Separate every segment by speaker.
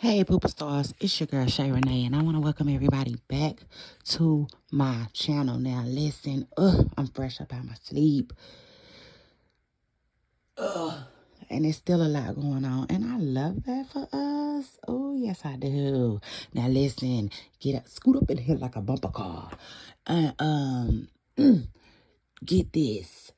Speaker 1: Hey, Pooper Stars, it's your girl Shay Renee, and I want to welcome everybody back to my channel. Now, listen, I'm fresh up out my sleep, and there's still a lot going on, and I love that for us. Oh, yes, I do. Now, listen, scoot up in here like a bumper car, and get this.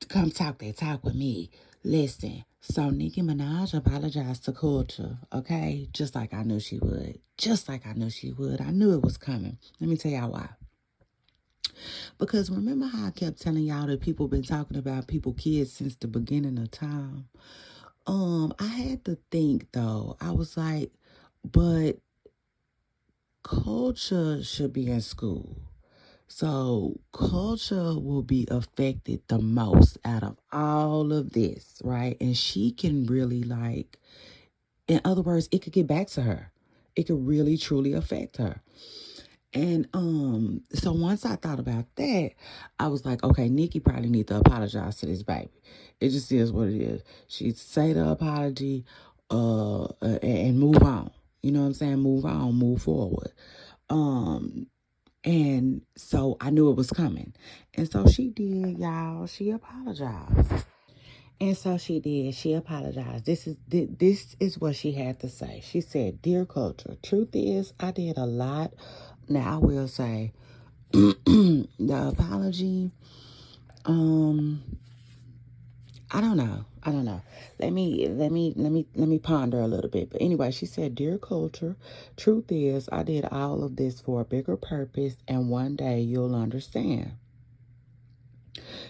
Speaker 1: Come talk that talk with me. Listen, so Nicki Minaj apologized to Culture, okay? Just like I knew she would. Just like I knew she would. I knew it was coming. Let me tell y'all why. Because remember how I kept telling y'all that people been talking about people kids since the beginning of time? I had to think though. I was like, but Culture should be in school. So Culture will be affected the most out of all of this, right? And she can really in other words, it could get back to her. It could really truly affect her. And so once I thought about that, I was like, okay, Nicki probably need to apologize to this baby. It just is what it is. She'd say the apology, and move on. You know what I'm saying? Move on, move forward. And so I knew it was coming. And so she did, y'all. She apologized. And so she did. She apologized. This is what she had to say. She said, "Dear Culture, truth is, I did a lot. Now I will say, the apology. I don't know. Let me ponder a little bit. But anyway, she said, "Dear Culture, truth is, I did all of this for a bigger purpose, and one day you'll understand.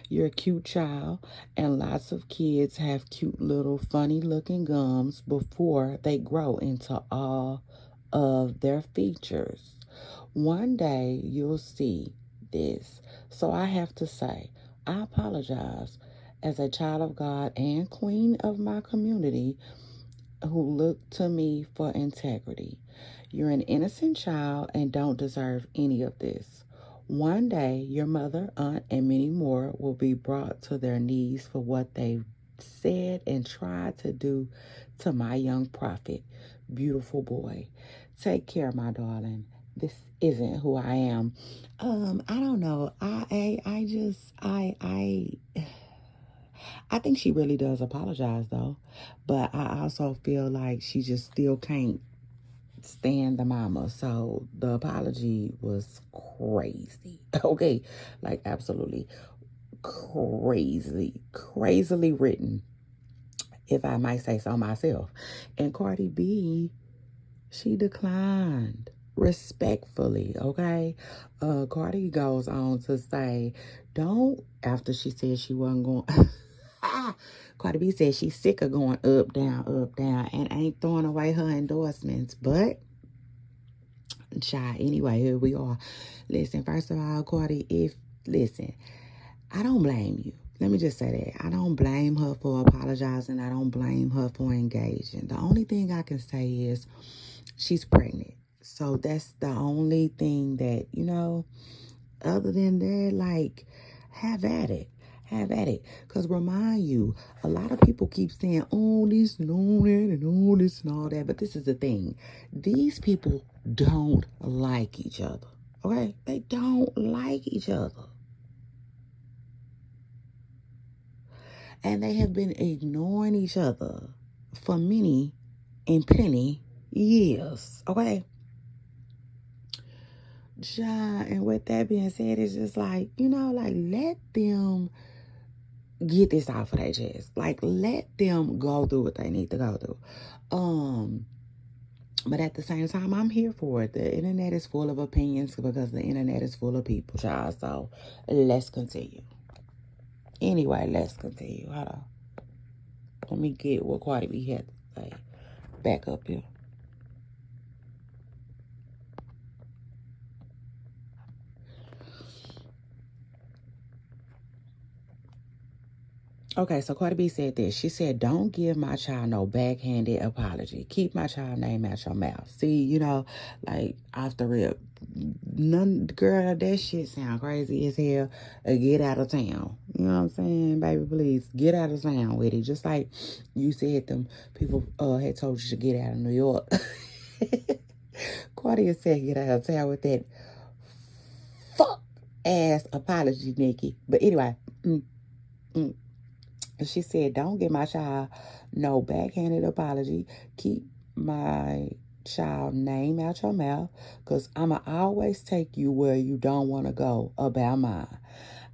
Speaker 1: You're a cute child, and lots of kids have cute little funny looking gums before they grow into all of their features. One day you'll see this. So I have to say, I apologize as a child of God and queen of my community who look to me for integrity. You're an innocent child and don't deserve any of this. One day, your mother, aunt, and many more will be brought to their knees for what they've said and tried to do to my young prophet. Beautiful boy. Take care, my darling. This isn't who I am." I don't know. I think she really does apologize though. But I also feel like she just still can't stand the mama. So the apology was crazy. Okay. Like absolutely crazily written, if I might say so myself. And Cardi B, she declined respectfully, okay? Cardi goes on to say, don't, after she said she wasn't going, Cardi B said she's sick of going up, down, and ain't throwing away her endorsements. But, child, anyway, here we are. Listen, first of all, Cardi, listen, I don't blame you. Let me just say that. I don't blame her for apologizing. I don't blame her for engaging. The only thing I can say is she's pregnant. So that's the only thing that, other than that, like, have at it. Have at it. Because remind you, a lot of people keep saying, oh, this and all that and all this and all that. But this is the thing. These people don't like each other. Okay? They don't like each other. And they have been ignoring each other for many and plenty years. Okay? And with that being said, it's just like, let them get this off of their chest. Like, let them go through what they need to go through. But at the same time, I'm here for it. The internet is full of opinions because the internet is full of people, child. So let's continue. Anyway, let's continue. Hold on. Let me get what Cardi B had to say. Back up here. Okay, so Cardi B said this. She said, don't give my child no backhanded apology. Keep my child name out your mouth. See, like off the rip. Girl, that shit sound crazy as hell. Get out of town. You know what I'm saying? Baby, please, get out of town with it. Just like you said them people had told you to get out of New York. Cardi said get out of town with that fuck ass apology, Nicki. But anyway, mm, mm. She said, don't give my child no backhanded apology. Keep my child name out your mouth, because I'ma always take you where you don't want to go about mine.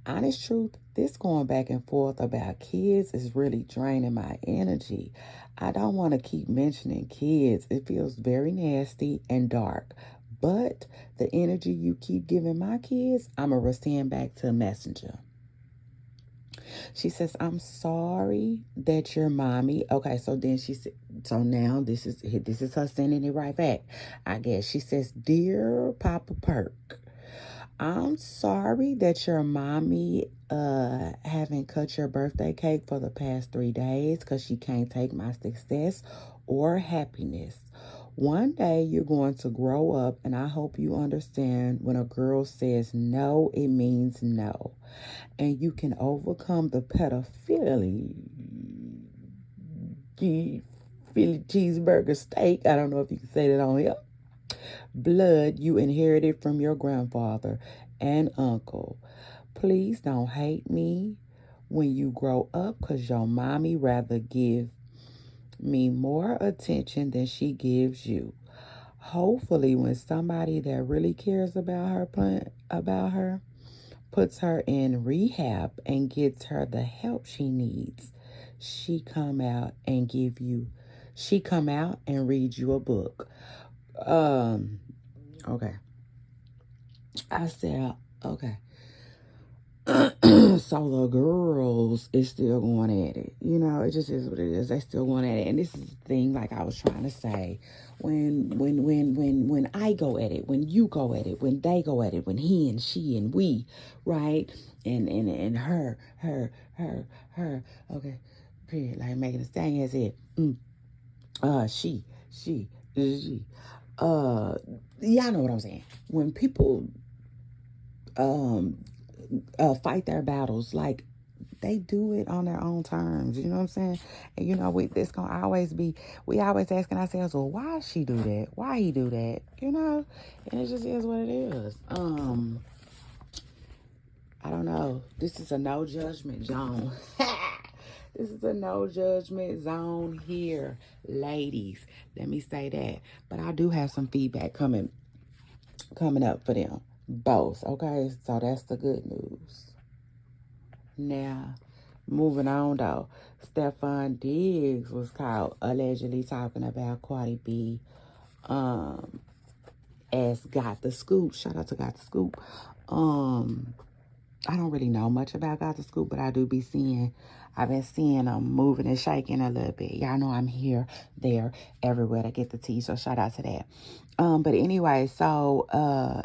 Speaker 1: Honest truth, this going back and forth about kids is really draining my energy. I don't want to keep mentioning kids. It feels very nasty and dark. But the energy you keep giving my kids, I'ma resend back to Messenger. She says, I'm sorry that your mommy. Okay, so then she said, so now this is her sending it right back. I guess she says, Dear Papa Perk, I'm sorry that your mommy haven't cut your birthday cake for the past 3 days because she can't take my success or happiness. One day you're going to grow up, and I hope you understand when a girl says no, it means no. And you can overcome the pedophilia Philly cheeseburger steak. I don't know if you can say that on here. Blood you inherited from your grandfather and uncle. Please don't hate me when you grow up, because your mommy rather give me more attention than she gives you. Hopefully when somebody that really cares about her puts her in rehab and gets her the help she needs, she come out and read you a book. Okay. I said, okay. So the girls is still going at it. It just is what it is. They still going at it. And this is the thing, like I was trying to say. When I go at it, when you go at it, when they go at it, when he and she and we, right? And her. Okay. Period. Like making a stand as it. She. Y'all know what I'm saying. When people um fight their battles, like they do it on their own terms. You know what I'm saying? And it's gonna always be, we always asking ourselves, well, why she do that? Why he do that? And it just is what it is. I don't know. This is a no judgment zone. This is a no judgment zone here, ladies. Let me say that. But I do have some feedback coming up for them both. Okay, so that's the good news. Now, moving on though, Stefan Diggs was caught allegedly talking about Cardi B as Got the Scoop. Shout out to Got the Scoop. I don't really know much about Got the Scoop, but I've been seeing them moving and shaking a little bit. Y'all know I'm here, there, everywhere to get the tea, so shout out to that. But anyway, so,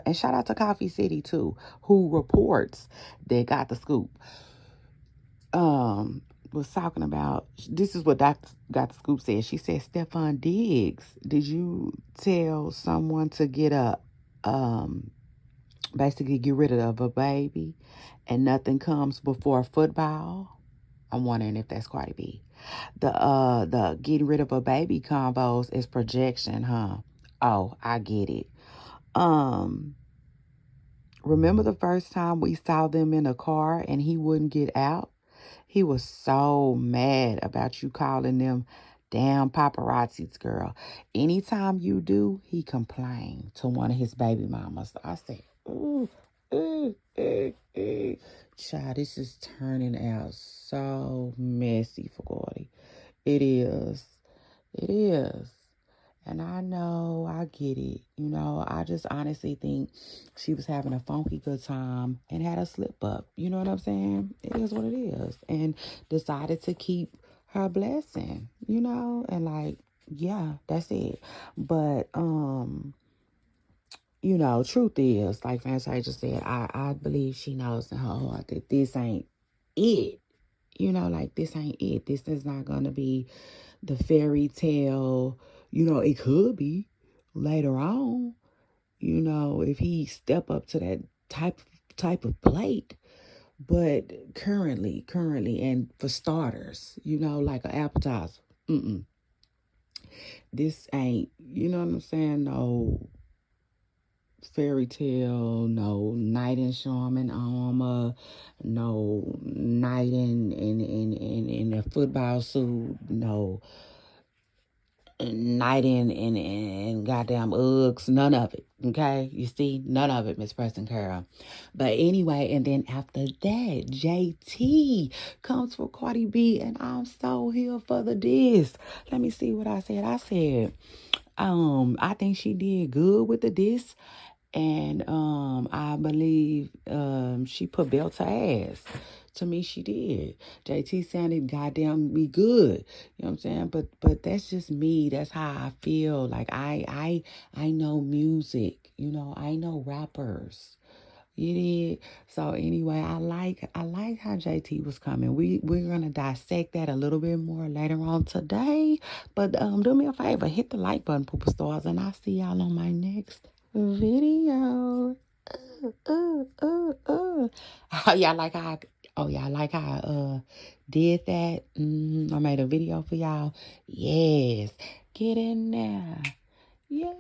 Speaker 1: and shout out to Coffee City too, who reports that Got the Scoop was talking about. This is what Got the Scoop said. She said, Stefan Diggs, did you tell someone to basically get rid of a baby and nothing comes before football? I'm wondering if that's Cardi B. The getting rid of a baby combos is projection, huh? Oh, I get it. Remember the first time we saw them in a car and he wouldn't get out? He was so mad about you calling them damn paparazzis, girl. Anytime you do, he complained to one of his baby mamas. I said, ooh, ooh, ooh, ooh. Child, this is turning out so messy for Gordy. It is. It is. And I know, I get it. I just honestly think she was having a funky good time and had a slip up. You know what I'm saying? It is what it is. And decided to keep her blessing, and like, yeah, that's it. But, truth is, like Fancy just said, I believe she knows in her heart that this ain't it. Like this ain't it. This is not going to be the fairy tale. It could be later on, if he step up to that type of plate. But currently, and for starters, like an appetizer, This ain't, you know what I'm saying? No fairy tale, no knight in Charmin armor, no knight in a football suit, no knight in goddamn Uggs, none of it. Okay, you see, none of it, Miss Preston Carol. But anyway, and then after that, JT comes for Cardi B, and I'm so here for the diss. Let me see what I said. I said, I think she did good with the diss. And I believe she put belt to ass. To me, she did. JT sounded goddamn me good. You know what I'm saying? But that's just me. That's how I feel. Like I know music. You know, I know rappers. You did. So anyway, I like how JT was coming. We're gonna dissect that a little bit more later on today. But do me a favor, hit the like button, Pooper Stars, and I'll see y'all on my next video. Oh, y'all like how I did that? I made a video for y'all. Yes. Get in there. Yeah.